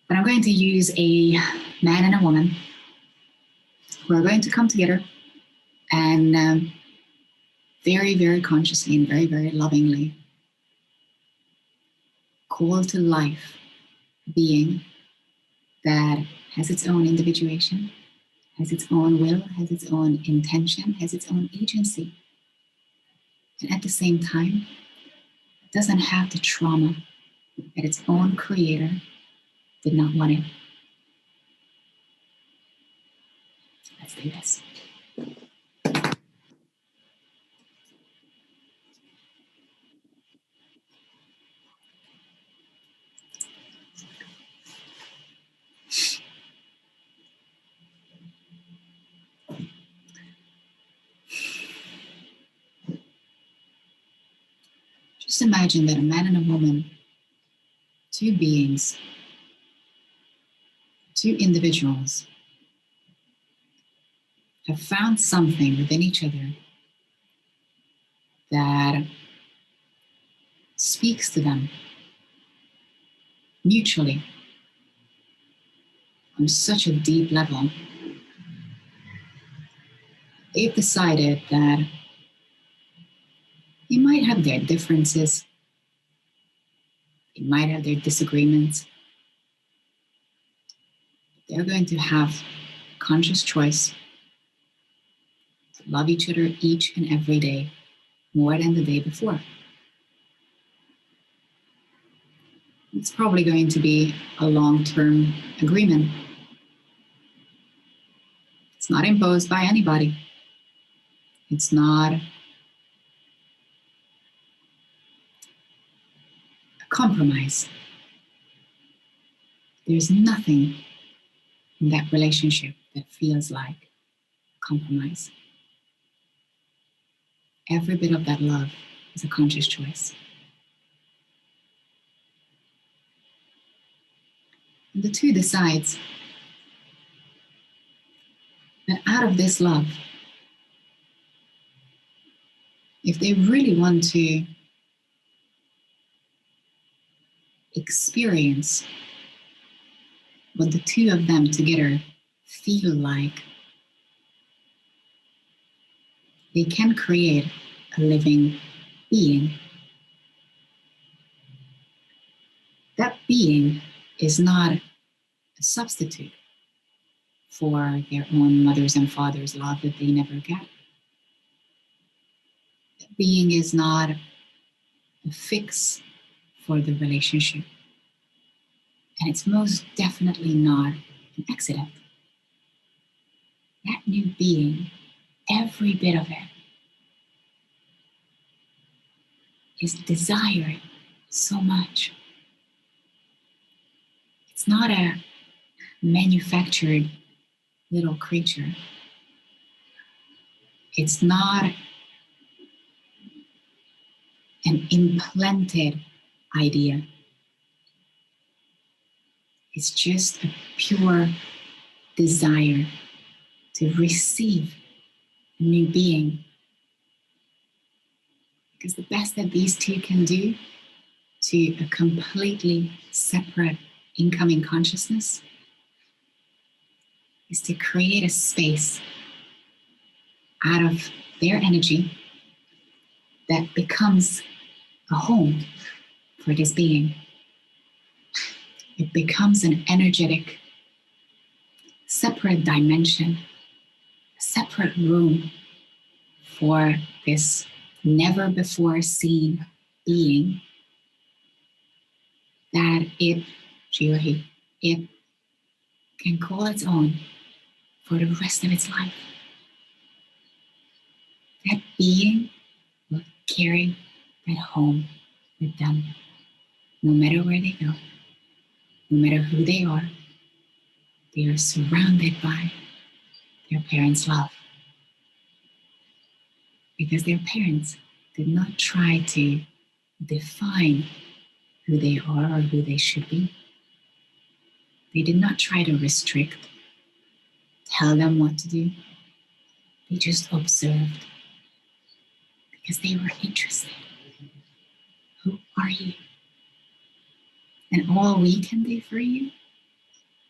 But I'm going to use a man and a woman who are going to come together and very, very consciously and very, very lovingly call to life a being that has its own individuation, has its own will, has its own intention, has its own agency. And at the same time, it doesn't have the trauma that its own creator did not want it. Let's do this. Just imagine that a man and a woman, two beings, two individuals, have found something within each other that speaks to them mutually on such a deep level. They've decided that they might have their differences, they might have their disagreements. They're going to have conscious choice to love each other each and every day more than the day before. It's probably going to be a long-term agreement. It's not imposed by anybody. It's not a compromise. There's nothing in that relationship that feels like a compromise. Every bit of that love is a conscious choice. And the two decides that out of this love, if they really want to experience what the two of them together feel like, they can create a living being. That being is not a substitute for their own mothers and fathers' love that they never get. That being is not a fix for the relationship. And it's most definitely not an accident. That new being, every bit of it, is desired so much. It's not a manufactured little creature. It's not an implanted idea. It's just a pure desire to receive a new being. Because the best that these two can do to a completely separate incoming consciousness is to create a space out of their energy that becomes a home for this being. It becomes an energetic, separate dimension, a separate room for this never before seen being that she or he, it can call its own for the rest of its life. That being will carry that home with them, no matter where they go, no matter who they are surrounded by their parents' love. Because their parents did not try to define who they are or who they should be. They did not try to restrict, tell them what to do. They just observed because they were interested. Who are you? And all we can do for you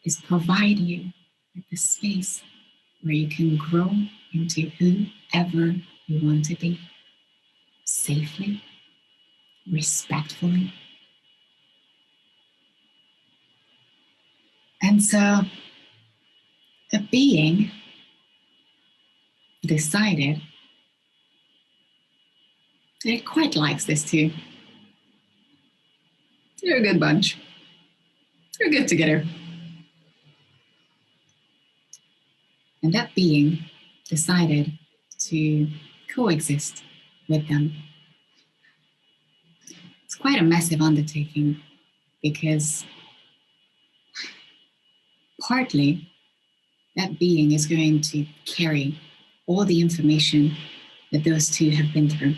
is provide you with the space where you can grow into whoever you want to be, safely, respectfully. And so a being decided that it quite likes this too. They're a good bunch. They're good together. And that being decided to coexist with them. It's quite a massive undertaking because partly that being is going to carry all the information that those two have been through,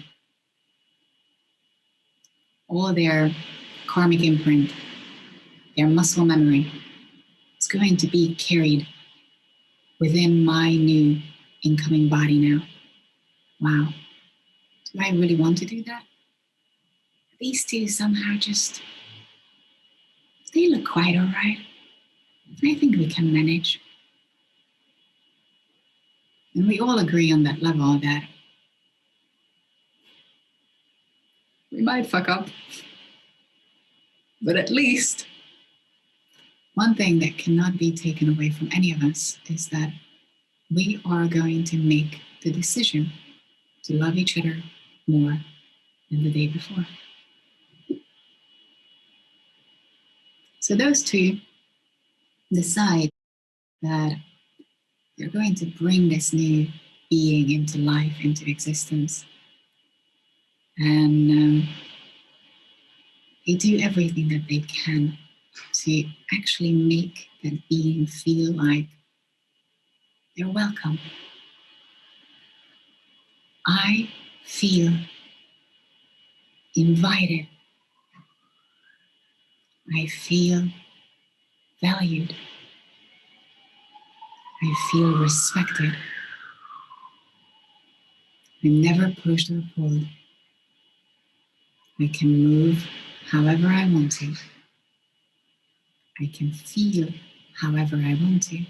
all their karmic imprint, their muscle memory. It's going to be carried within my new incoming body now. Wow. Do I really want to do that? These two somehow just, they look quite all right. I think we can manage. And we all agree on that level that we might fuck up. But at least one thing that cannot be taken away from any of us is that we are going to make the decision to love each other more than the day before. So those two decide that they're going to bring this new being into life, into existence. And they do everything that they can to actually make that being feel like they're welcome. I feel invited. I feel valued. I feel respected. I'm never pushed or pulled. I can move however I want to. I can feel however I want to.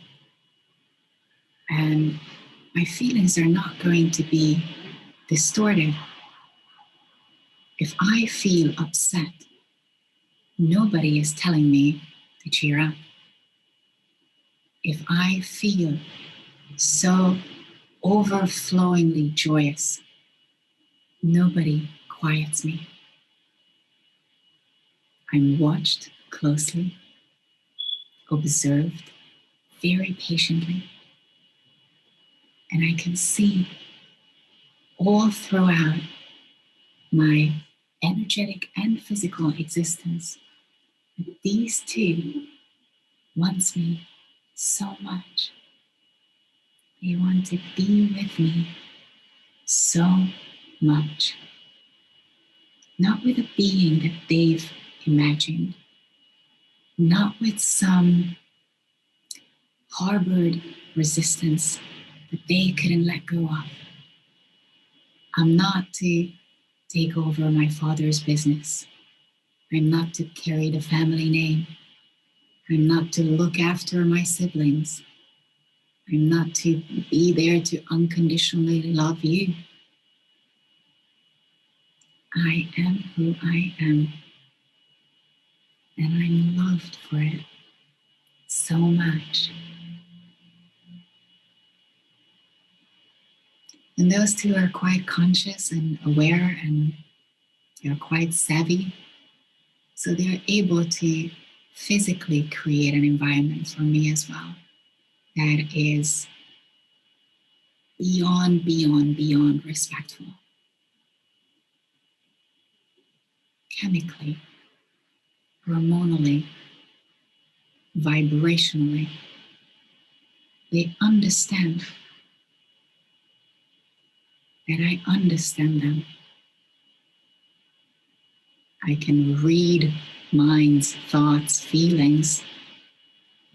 And my feelings are not going to be distorted. If I feel upset, nobody is telling me to cheer up. If I feel so overflowingly joyous, nobody quiets me. I'm watched closely, observed very patiently, and I can see all throughout my energetic and physical existence that these two want me so much. They want to be with me so much. Not with a being that they've imagined, not with some harbored resistance that they couldn't let go of. I'm not to take over my father's business. I'm not to carry the family name. I'm not to look after my siblings. I'm not to be there to unconditionally love you. I am who I am, and I'm loved for it so much. And those two are quite conscious and aware, and they're quite savvy. So they're able to physically create an environment for me as well that is beyond respectful. Chemically, hormonally, vibrationally, they understand that I understand them. I can read minds, thoughts, feelings,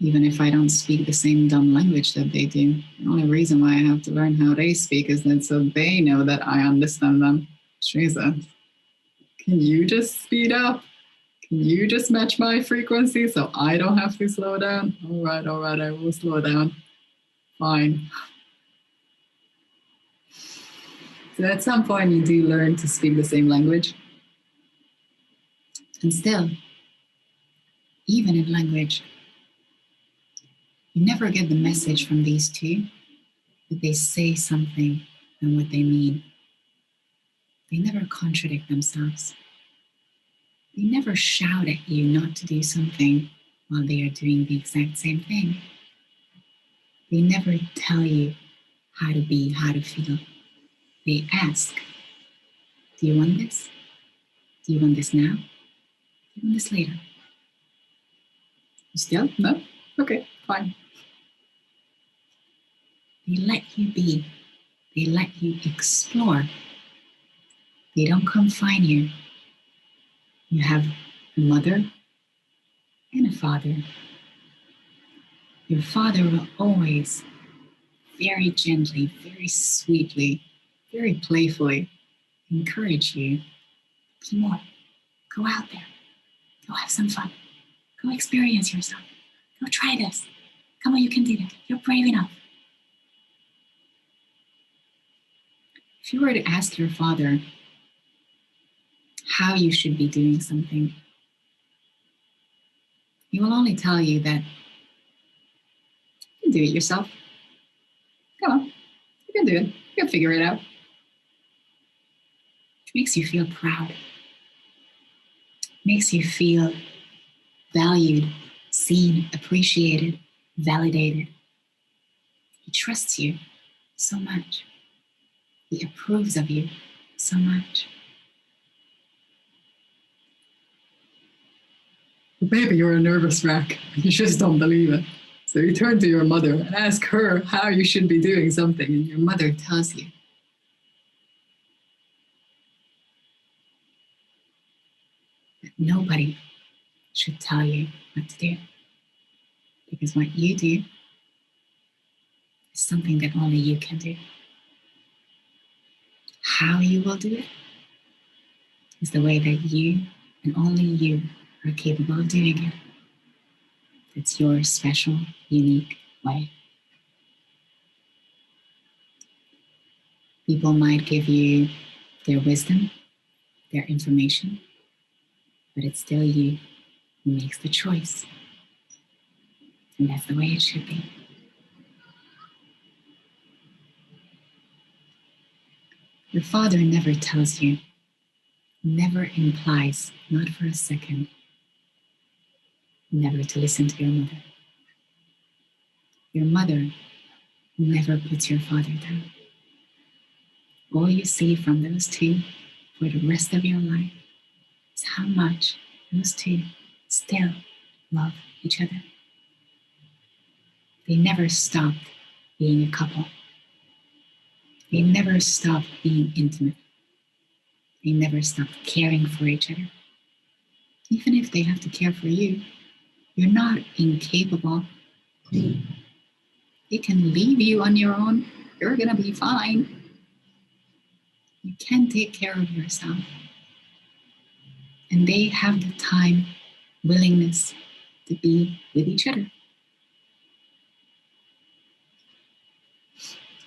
even if I don't speak the same dumb language that they do. The only reason why I have to learn how they speak is that so they know that I understand them. Jesus. Can you just speed up? You just match my frequency, so I don't have to slow down. All right, I will slow down. Fine. So at some point, you do learn to speak the same language. And still, even in language, you never get the message from these two that they say something and what they mean. They never contradict themselves. They never shout at you not to do something while they are doing the exact same thing. They never tell you how to be, how to feel. They ask, do you want this? Do you want this now? Do you want this later? You still? No? Okay, fine. They let you be. They let you explore. They don't confine you. You have a mother and a father. Your father will always very gently, very sweetly, very playfully encourage you. Be more. Go out there. Go have some fun. Go experience yourself. Go try this. Come on, you can do that. You're brave enough. If you were to ask your father how you should be doing something, he will only tell you that you can do it yourself. Come on, you can do it. You can figure it out. It makes you feel proud. It makes you feel valued, seen, appreciated, validated. He trusts you so much. He approves of you so much. Maybe you're a nervous wreck. You just don't believe it. So you turn to your mother and ask her how you should be doing something, and your mother tells you. That nobody should tell you what to do. Because what you do is something that only you can do. How you will do it is the way that you and only you are capable of doing it. It's your special, unique way. People might give you their wisdom, their information, but it's still you who makes the choice. And that's the way it should be. Your father never tells you, never implies, not for a second, never to listen to your mother. Your mother never puts your father down. All you see from those two for the rest of your life is how much those two still love each other. They never stopped being a couple. They never stopped being intimate. They never stopped caring for each other. Even if they have to care for you, you're not incapable. They can leave you on your own. You're going to be fine. You can take care of yourself. And they have the time, willingness to be with each other.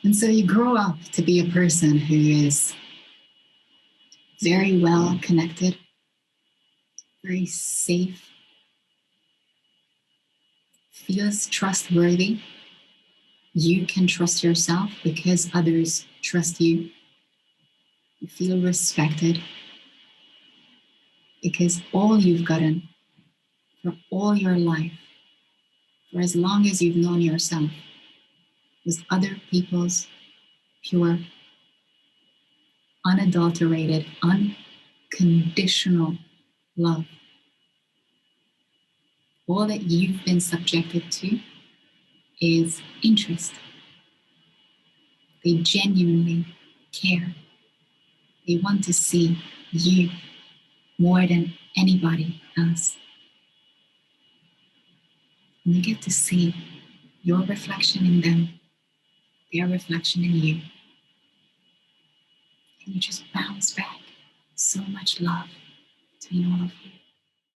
And so you grow up to be a person who is very well connected, very safe, feels trustworthy. You can trust yourself because others trust you. You feel respected because all you've gotten for all your life, for as long as you've known yourself, was other people's pure, unadulterated, unconditional love. All that you've been subjected to is interest. They genuinely care. They want to see you more than anybody else. And you get to see your reflection in them, their reflection in you. And you just bounce back so much love between all of you.